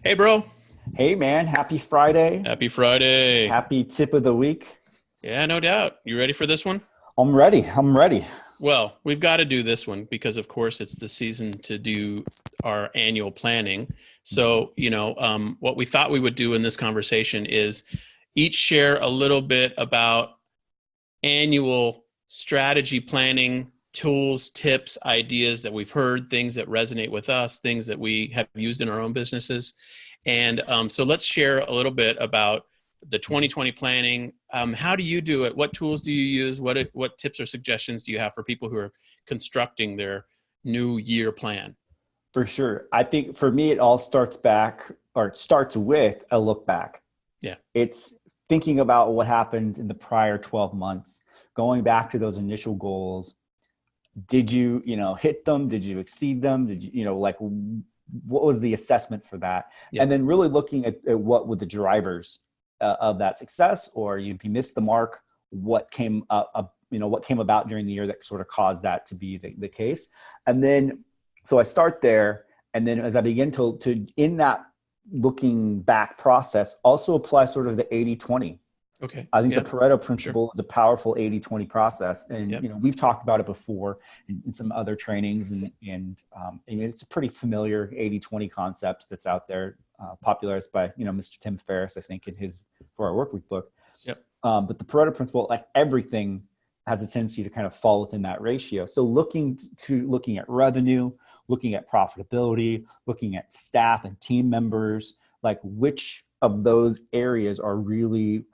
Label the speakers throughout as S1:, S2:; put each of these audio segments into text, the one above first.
S1: Hey, bro.
S2: Hey man, happy Friday.
S1: Happy Friday.
S2: Happy tip of the week.
S1: Yeah, no doubt. You ready for this one?
S2: I'm ready. I'm ready.
S1: Well, we've got to do this one because, of course, it's the season to do our annual planning. So, what we thought we would do in this conversation is each share a little bit about annual strategy planning tools, tips, ideas that we've heard, things that resonate with us, things that we have used in our own businesses. And so let's share a little bit about the 2020 planning. How do you do it? What tools do you use? What tips or suggestions do you have for people who are constructing their new year plan?
S2: For sure. I think for me, it all starts back or it starts with a look back.
S1: Yeah.
S2: It's thinking about what happened in the prior 12 months, going back to those initial goals. Did you, hit them? Did you exceed them? Did you, what was the assessment for that?
S1: Yeah.
S2: And then really looking at what were the drivers of that success, or if you missed the mark, what came what came about during the year that sort of caused that to be the case. And then, so I start there. And then as I begin to in that looking back process, also apply sort of the 80-20.
S1: Okay.
S2: I think the
S1: Yep.
S2: Pareto
S1: Sure.
S2: principle is a powerful 80-20 process. And,
S1: Yep.
S2: we've talked about it before in some other trainings and it's a pretty familiar 80-20 concept that's out there, popularized by, Mr. Tim Ferriss, I think in his 4 Hour Workweek book.
S1: Yep.
S2: But the Pareto principle, like everything has a tendency to kind of fall within that ratio. So looking at revenue, looking at profitability, looking at staff and team members, like which of those areas are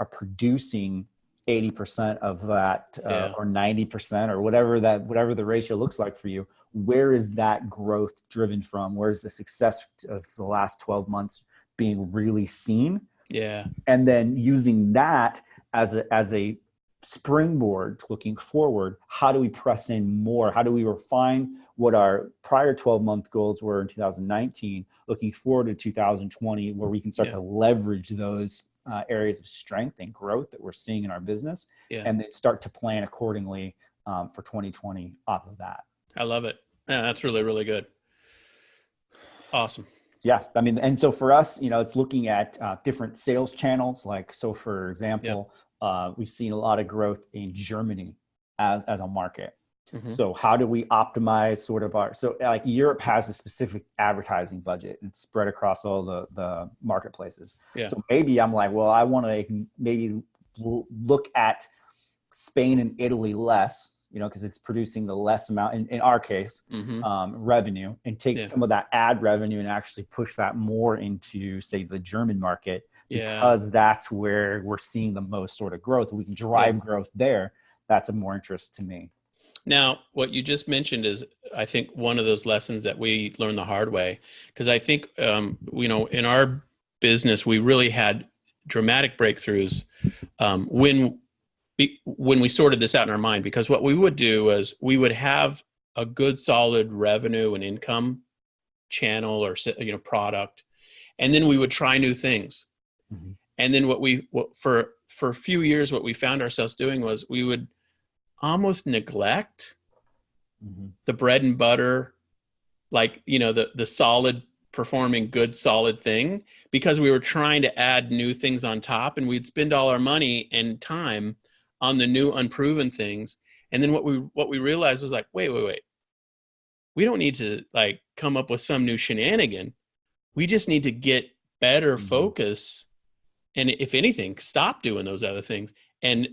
S2: producing 80% of that, or 90%, or whatever the ratio looks like for you. Where is that growth driven from? Where's the success of the last 12 months being really seen?
S1: Yeah.
S2: And then using that as a springboard looking forward. How do we press in more? How do we refine what our prior 12-month goals were in 2019, looking forward to 2020, where we can start to leverage those areas of strength and growth that we're seeing in our business, and then start to plan accordingly for 2020 off of that.
S1: I love it. Yeah, that's really, really good. Awesome.
S2: Yeah. I mean, and so for us, it's looking at different sales channels. So for example, we've seen a lot of growth in Germany as a market. Mm-hmm. So how do we optimize sort of like Europe has a specific advertising budget and it's spread across all the marketplaces. Yeah. So maybe I'm like, well, I want to maybe look at Spain and Italy less, because it's producing the less amount in our case, revenue, and take some of that ad revenue and actually push that more into, say, the German market, because that's where we're seeing the most sort of growth. We can drive growth there. That's of more interest to me.
S1: Now, what you just mentioned is, I think, one of those lessons that we learned the hard way, because I think, in our business, we really had dramatic breakthroughs when we sorted this out in our mind. Because what we would do is we would have a good, solid revenue and income channel or product, and then we would try new things. Mm-hmm. And then for a few years, what we found ourselves doing was we would almost neglect the bread and butter, like, the solid performing, good, solid thing, because we were trying to add new things on top, and we'd spend all our money and time on the new unproven things. And then what we realized was like, wait, we don't need to like come up with some new shenanigan. We just need to get better focus. And if anything, stop doing those other things and,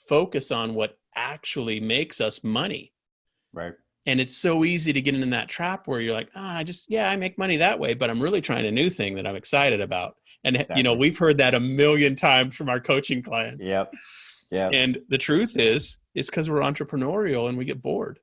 S1: focus on what actually makes us money.
S2: Right.
S1: And it's so easy to get in that trap where you're like, I make money that way, but I'm really trying a new thing that I'm excited about. And, exactly. We've heard that a million times from our coaching clients.
S2: Yep. Yeah.
S1: And the truth is, it's because we're entrepreneurial and we get bored.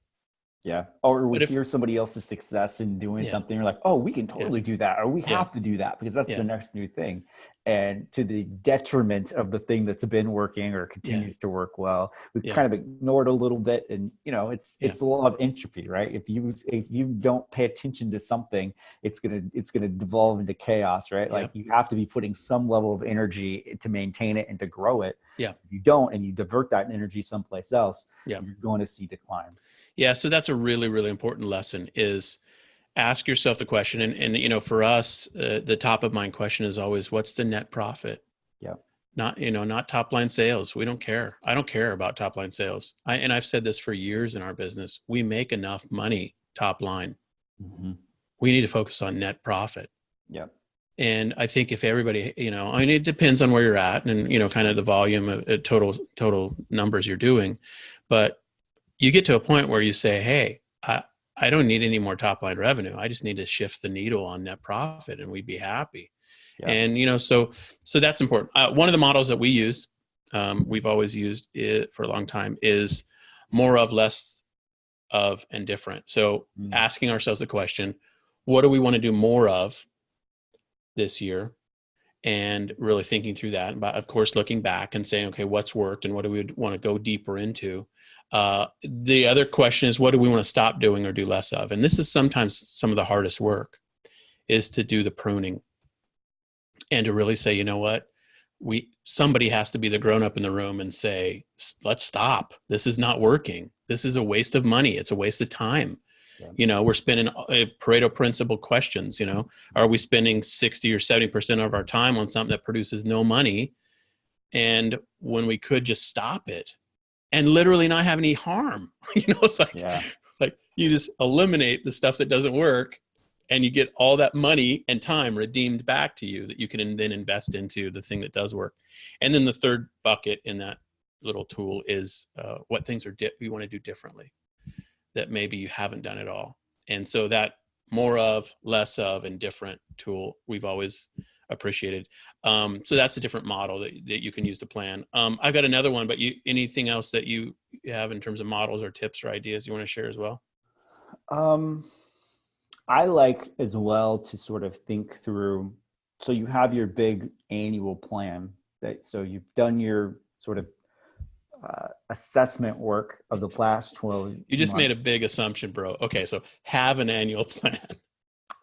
S2: Yeah. Or we hear somebody else's success in doing something. You're like, oh, we can totally do that. Or we have to do that because that's the next new thing. And to the detriment of the thing that's been working or continues to work well, we've kind of ignored a little bit. And, it's a law of entropy, right? If you don't pay attention to something, it's going to devolve into chaos, right? Like you have to be putting some level of energy to maintain it and to grow it.
S1: Yeah.
S2: If you don't, and you divert that energy someplace else, you're going to see declines.
S1: Yeah. So that's a really, really important lesson is ask yourself the question, and you know, for us, the top of mind question is always, what's the net profit?
S2: Yeah.
S1: Not, you know, not top line sales. We don't care. I don't care about top line sales. And I've said this for years in our business. We make enough money top line.
S2: Mm-hmm.
S1: We need to focus on net profit.
S2: Yeah.
S1: And I think if everybody, you know, I mean, it depends on where you're at and, you know, kind of the volume of total numbers you're doing, but you get to a point where you say, hey, I don't need any more top line revenue. I just need to shift the needle on net profit and we'd be happy. Yeah. And, you know, so that's important. One of the models that we use, we've always used it for a long time, is more of, less of, and different. So asking ourselves the question, what do we want to do more of this year? And really thinking through that. But of course, looking back and saying, okay, what's worked and what do we want to go deeper into? The other question is, what do we want to stop doing or do less of? And this is sometimes some of the hardest work, is to do the pruning and to really say, you know what, somebody has to be the grown up in the room and say, let's stop. This is not working. This is a waste of money. It's a waste of time. Yeah. You know, we're spending Pareto principle questions, you know, are we spending 60 or 70% of our time on something that produces no money? And when we could just stop it and literally not have any harm, you know, it's like, like you just eliminate the stuff that doesn't work and you get all that money and time redeemed back to you that you can then invest into the thing that does work. And then the third bucket in that little tool is what things are you want to do differently that maybe you haven't done at all. And so that more of, less of, and different tool we've always appreciated. So that's a different model that you can use to plan. I've got another one, but anything else that you have in terms of models or tips or ideas you want to share as well?
S2: I like as well to sort of think through, so you have your big annual plan so you've done your sort of assessment work of the past 12
S1: You just
S2: months.
S1: Made a big assumption, bro. Okay. So have an annual plan.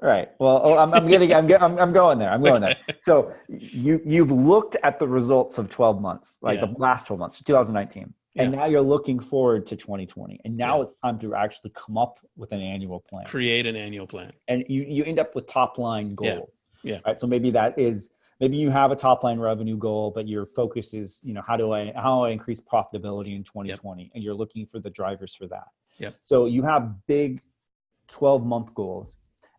S2: Right. Well, I'm going there. I'm going there. So you've looked at the results of 12 months, like the last 12 months, 2019. And now you're looking forward to 2020. And now it's time to actually come up with an annual plan.
S1: Create an annual plan.
S2: And you end up with top line goals.
S1: Yeah.
S2: Right. So maybe you have a top line revenue goal, but your focus is, you know, how do I increase profitability in 2020? And you're looking for the drivers for that.
S1: Yep.
S2: So you have big 12-month goals.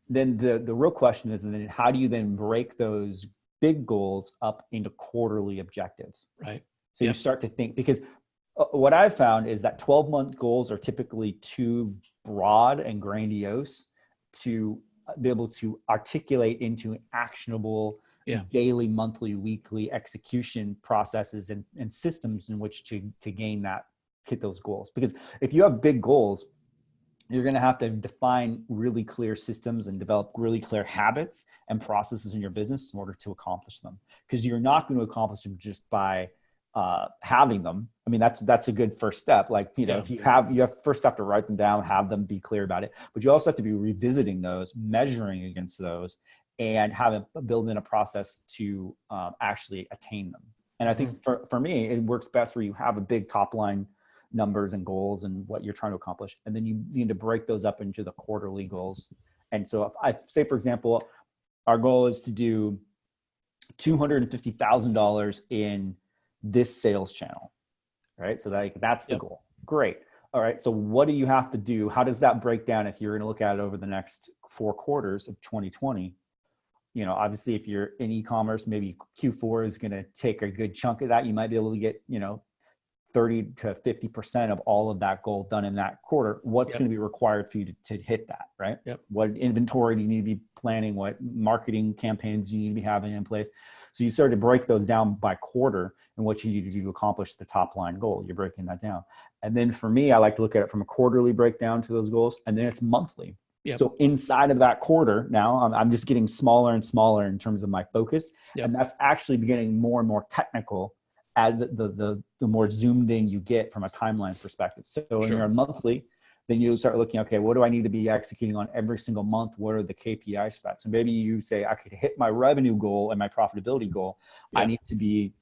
S2: Then the real question is, and then how do you then break those big goals up into quarterly objectives?
S1: Right.
S2: So you start to think, because what I've found is that 12-month goals are typically too broad and grandiose to be able to articulate into actionable daily, monthly, weekly execution processes and systems in which to hit those goals. Because if you have big goals, you're going to have to define really clear systems and develop really clear habits and processes in your business in order to accomplish them. Because you're not going to accomplish them just by having them. I mean, that's a good first step. Like, you know, if you first have to write them down, have them, be clear about it, but you also have to be revisiting those, measuring against those, and build in a process to actually attain them. And I think for me, it works best where you have a big top line numbers and goals and what you're trying to accomplish. And then you need to break those up into the quarterly goals. And so if I say, for example, our goal is to do $250,000 in this sales channel, right? So that's the goal. Great. All right. So what do you have to do? How does that break down if you're going to look at it over the next 4 quarters of 2020? You know, obviously if you're in e-commerce, maybe Q4 is going to take a good chunk of that. You might be able to get, you know, 30 to 50% of all of that goal done in that quarter. What's going to be required for you to hit that, right? What inventory do you need to be planning? What marketing campaigns do you need to be having in place? So you start to break those down by quarter and what you need to do to accomplish the top line goal. You're breaking that down. And then for me, I like to look at it from a quarterly breakdown to those goals. And then it's monthly. So inside of that quarter, now I'm just getting smaller and smaller in terms of my focus. And that's actually getting more and more technical as the more zoomed in you get from a timeline perspective. So when you're on monthly, then you start looking, okay, what do I need to be executing on every single month? What are the KPIs for that? So maybe you say, I could hit my revenue goal and my profitability goal. I need to be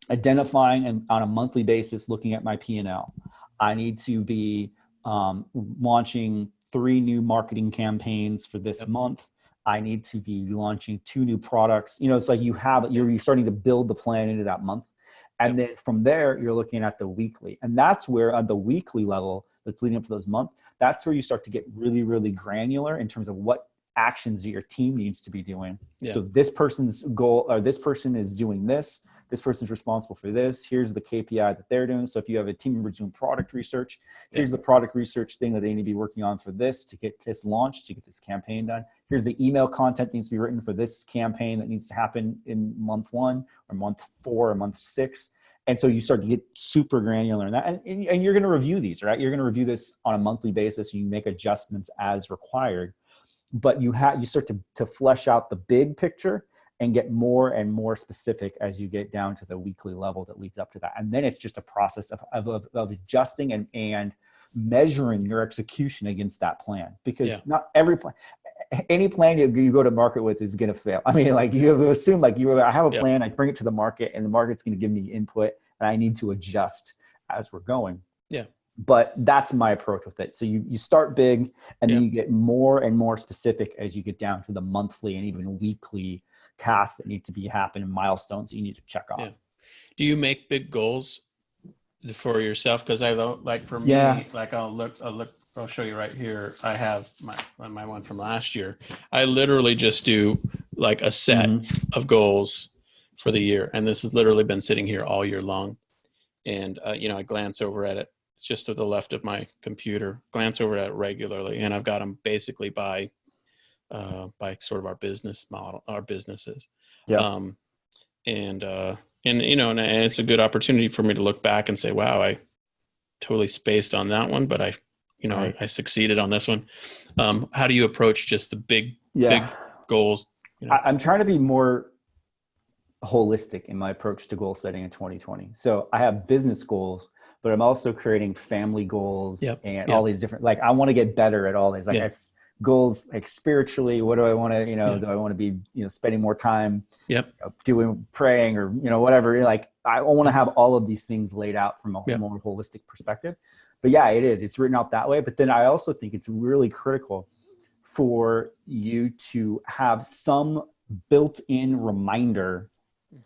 S2: identifying and on a monthly basis, looking at my P&L. I need to be launching 3 new marketing campaigns for this month. I need to be launching 2 new products. It's like you're starting to build the plan into that month. And then from there, you're looking at the weekly. And that's where on the weekly level that's leading up to those months, that's where you start to get really, really granular in terms of what actions your team needs to be doing. Yeah. So this person's goal, or this person is doing this. This person's responsible for this. Here's the KPI that they're doing. So if you have a team member doing product research, here's the product research thing that they need to be working on for this to get this launched, to get this campaign done. Here's the email content that needs to be written for this campaign that needs to happen in month 1 or month 4 or month 6. And so you start to get super granular in that. And you're going to review these, right? You're going to review this on a monthly basis. You make adjustments as required. But you start to flesh out the big picture and get more and more specific as you get down to the weekly level that leads up to that. And then it's just a process of adjusting and measuring your execution against that plan, because not every plan, any plan you go to market with is going to fail. I mean, like, you assume like I have a plan, I bring it to the market, and the market's going to give me input, and I need to adjust as we're going.
S1: Yeah.
S2: But that's my approach with it. So you start big, and then you get more and more specific as you get down to the monthly and even weekly tasks that need to be happening, milestones that you need to check off. Yeah.
S1: Do you make big goals for yourself? Because I don't, like, for me, like I'll show you right here. I have my one from last year. I literally just do like a set of goals for the year. And this has literally been sitting here all year long. And, I glance over at it. It's just to the left of my computer, glance over at it regularly. And I've got them basically by sort of our business model, our businesses. Yeah. And it's a good opportunity for me to look back and say, wow, I totally spaced on that one, but I succeeded on this one. How do you approach just the big goals?
S2: I'm trying to be more holistic in my approach to goal setting in 2020. So I have business goals, but I'm also creating family goals and all these different, like, I want to get better at all these. Like, I have goals, like, spiritually, what do I want to, do I want to be, spending more time doing praying or, whatever. Like, I want to have all of these things laid out from a more holistic perspective. But it's written out that way. But then I also think it's really critical for you to have some built-in reminder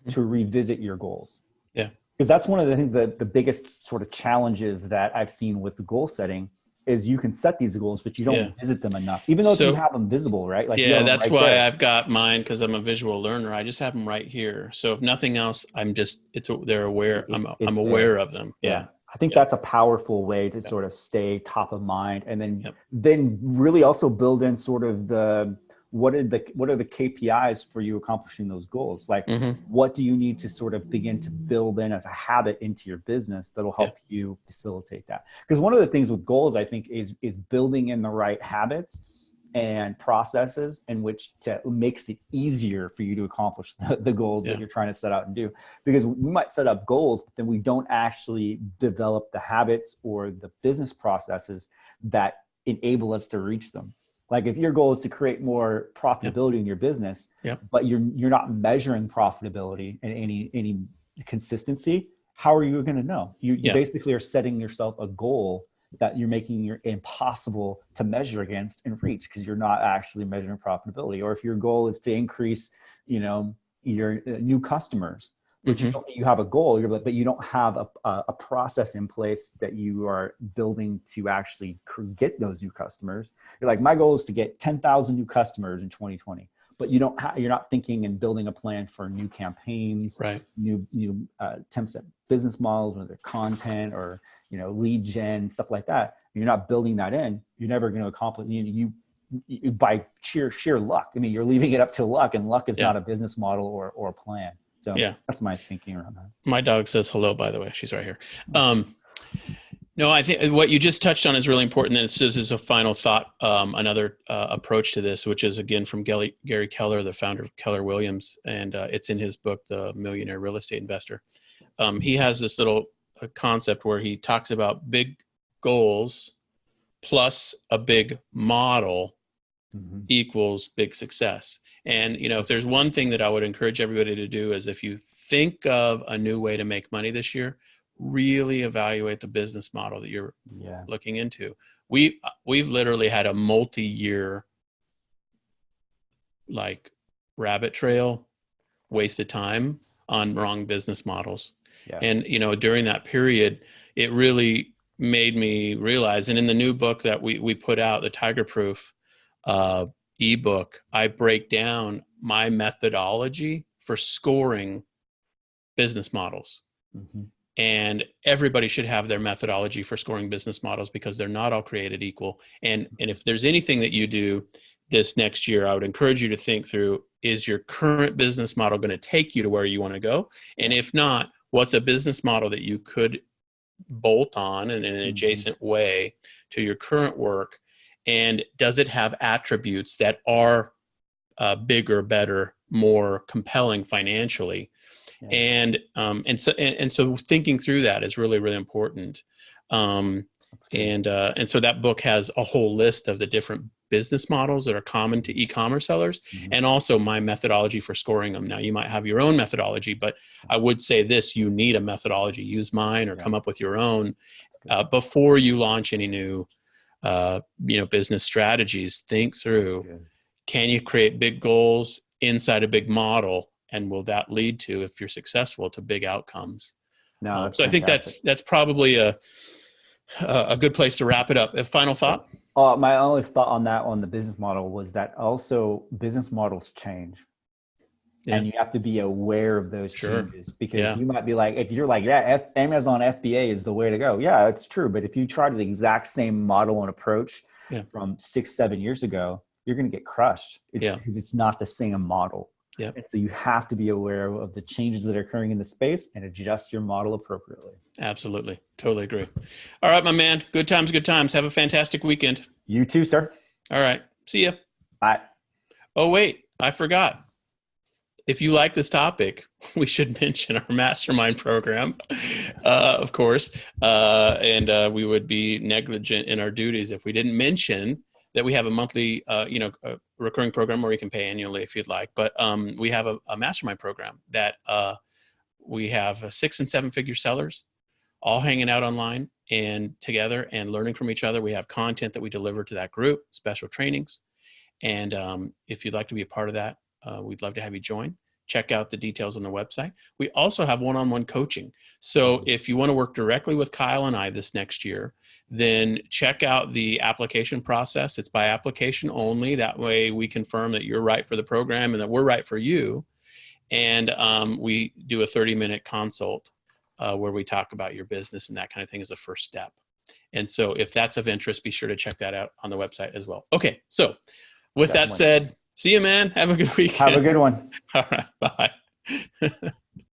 S2: to revisit your goals.
S1: Yeah.
S2: Because that's one of the things that the biggest sort of challenges that I've seen with goal setting is you can set these goals, but you don't visit them enough, even though you have them visible, right? Like,
S1: that's why there. I've got mine, because I'm a visual learner. I just have them right here. So if nothing else, they're aware. I'm aware of them. Yeah.
S2: I think that's a powerful way to sort of stay top of mind, and then really also build in sort of what are the KPIs for you accomplishing those goals? Like, what do you need to sort of begin to build in as a habit into your business that'll help you facilitate that? Because one of the things with goals, I think, is building in the right habits and processes in which makes it easier for you to accomplish the goals that you're trying to set out and do. Because we might set up goals, but then we don't actually develop the habits or the business processes that enable us to reach them. Like, if your goal is to create more profitability in your business, but you're not measuring profitability and any consistency, how are you going to know? You basically are setting yourself a goal that you're making impossible to measure against and reach, because you're not actually measuring profitability. Or if your goal is to increase, your new customers, which you have a goal, but you don't have a process in place that you are building to actually get those new customers. You're like, my goal is to get 10,000 new customers in 2020. But you're not thinking and building a plan for new campaigns, new attempts at business models, whether content or lead gen, stuff like that. You're not building that in. You're never going to accomplish. You by sheer luck. I mean, you're leaving it up to luck, and luck is not a business model or a plan. So that's my thinking around that.
S1: My dog says hello, by the way. She's right here. No, I think what you just touched on is really important. And this is a final thought, another approach to this, which is, again, from Gary Keller, the founder of Keller Williams. And it's in his book, The Millionaire Real Estate Investor. He has this little concept where he talks about big goals plus a big model equals big success. And, if there's one thing that I would encourage everybody to do is, if you think of a new way to make money this year, really evaluate the business model that you're
S2: Yeah.
S1: looking into. We've literally had a multi-year like rabbit trail, wasted time on wrong business models.
S2: Yeah.
S1: And, during that period, it really made me realize, and in the new book that we put out, the Tiger Proof ebook, I break down my methodology for scoring business models.
S2: Mm-hmm.
S1: And everybody should have their methodology for scoring business models because they're not all created equal. And if there's anything that you do this next year, I would encourage you to think through, is your current business model going to take you to where you want to go? And if not, what's a business model that you could bolt on in an adjacent way to your current work? And does it have attributes that are bigger, better, more compelling financially? And so thinking through that is really, really important. And so that book has a whole list of the different business models that are common to e-commerce sellers, and also my methodology for scoring them. Now, you might have your own methodology, but I would say this: you need a methodology. Use mine or come up with your own before you launch any new, business strategies. Think through: can you create big goals inside a big model? And will that lead to, if you're successful, to big outcomes?
S2: No,
S1: so fantastic. I think that's probably a good place to wrap it up. A final thought?
S2: My only thought on that, on the business model, was that also business models change. Yeah. And you have to be aware of those changes, because you might be like, if you're like, Amazon FBA is the way to go. Yeah, it's true. But if you try the exact same model and approach from 6-7 years ago, you're going to get crushed. Because it's not the same model. Yeah. And so you have to be aware of the changes that are occurring in the space and adjust your model appropriately.
S1: Absolutely. Totally agree. All right, my man. Good times, good times. Have a fantastic weekend.
S2: You too, sir.
S1: All right. See ya.
S2: Bye.
S1: Oh, wait. I forgot. If you like this topic, we should mention our mastermind program, of course. And we would be negligent in our duties if we didn't mention that we have a monthly, a recurring program where you can pay annually if you'd like. But we have a mastermind program that we have 6- and 7-figure sellers all hanging out online and together and learning from each other. We have content that we deliver to that group, special trainings. And if you'd like to be a part of that, we'd love to have you join. Check out the details on the website. We also have one-on-one coaching. So if you want to work directly with Kyle and I this next year, then check out the application process. It's by application only. That way we confirm that you're right for the program and that we're right for you. And we do a 30-minute consult where we talk about your business and that kind of thing as a first step. And so if that's of interest, be sure to check that out on the website as well. Okay, so with that said, see you, man. Have a good weekend.
S2: Have a good one.
S1: All right, bye.